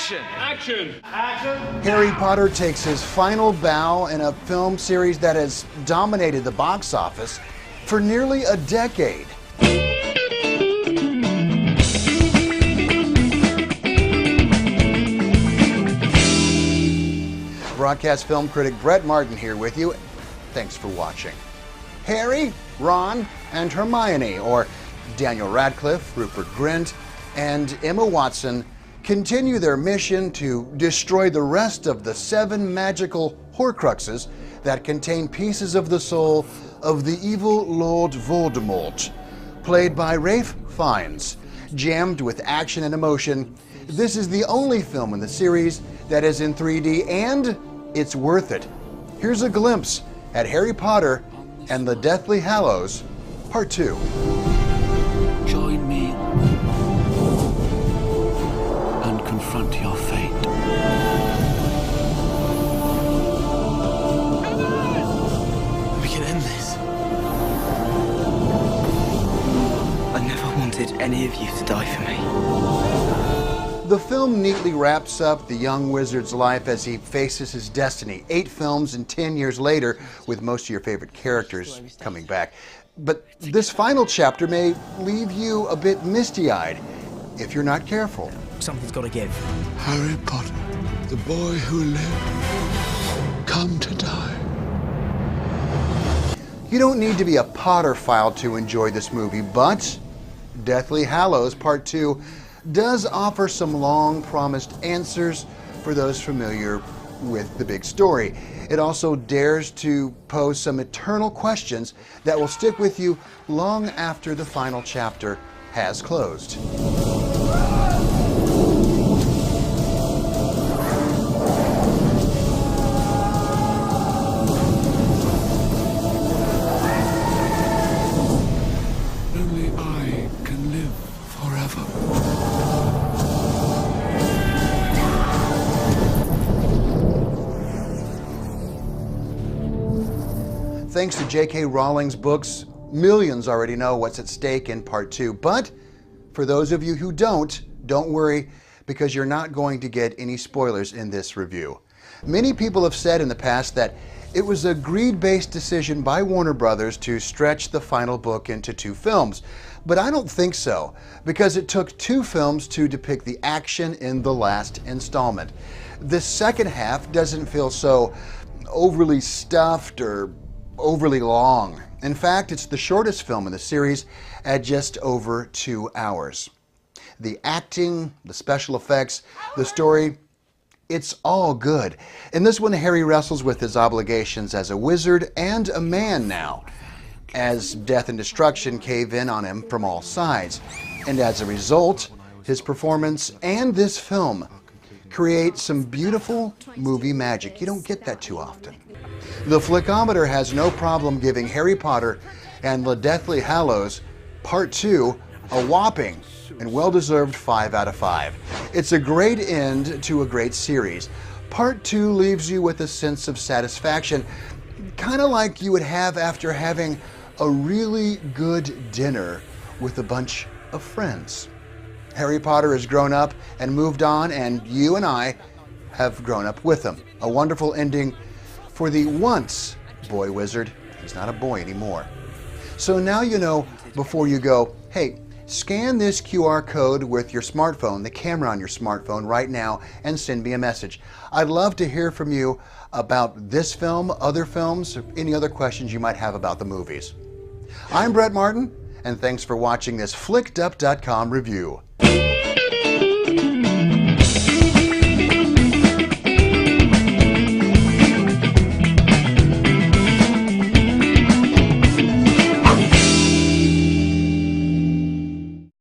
Action! Action! Action! Harry Potter takes his final bow in a film series that has dominated the box office for nearly a decade. Broadcast film critic Brett Martin here with you. Thanks for watching. Harry, Ron, and Hermione, or Daniel Radcliffe, Rupert Grint, and Emma Watson, continue their mission to destroy the rest of the 7 magical Horcruxes that contain pieces of the soul of the evil Lord Voldemort. Played by Ralph Fiennes, jammed with action and emotion, this is the only film in the series that is in 3D, and it's worth it. Here's a glimpse at Harry Potter and the Deathly Hallows, Part 2. Join me and confront your fate. We can end this. I never wanted any of you to die for me. The film neatly wraps up the young wizard's life as he faces his destiny. 8 films and 10 years later, with most of your favorite characters coming back. But this final chapter may leave you a bit misty-eyed if you're not careful. Something's got to give. Harry Potter, the boy who lived, come to die. You don't need to be a Potterphile to enjoy this movie, but Deathly Hallows Part 2 does offer some long-promised answers for those familiar with the big story. It also dares to pose some eternal questions that will stick with you long after the final chapter has closed. Only I can live forever. Thanks to J.K. Rowling's books, millions already know what's at stake in Part 2. But for those of you who don't worry, because you're not going to get any spoilers in this review. Many people have said in the past that it was a greed-based decision by Warner Brothers to stretch the final book into 2 films. But I don't think so, because it took 2 films to depict the action in the last installment. The second half doesn't feel so overly stuffed or overly long. In fact, it's the shortest film in the series at just over 2 hours. The acting, the special effects, the story, it's all good. In this one, Harry wrestles with his obligations as a wizard and a man now, as death and destruction cave in on him from all sides. And as a result, his performance and this film create some beautiful movie magic. You don't get that too often. The Flickometer has no problem giving Harry Potter and the Deathly Hallows Part 2 a whopping and well-deserved 5 out of 5. It's a great end to a great series. Part 2 leaves you with a sense of satisfaction, kind of like you would have after having a really good dinner with a bunch of friends. Harry Potter has grown up and moved on, and you and I have grown up with him. A wonderful ending for the once boy wizard. He's not a boy anymore. So now you know before you go, hey, scan this QR code with your smartphone, the camera on your smartphone right now, and send me a message. I'd love to hear from you about this film, other films, or any other questions you might have about the movies. I'm Brett Martin, and thanks for watching this FlickedUp.com review.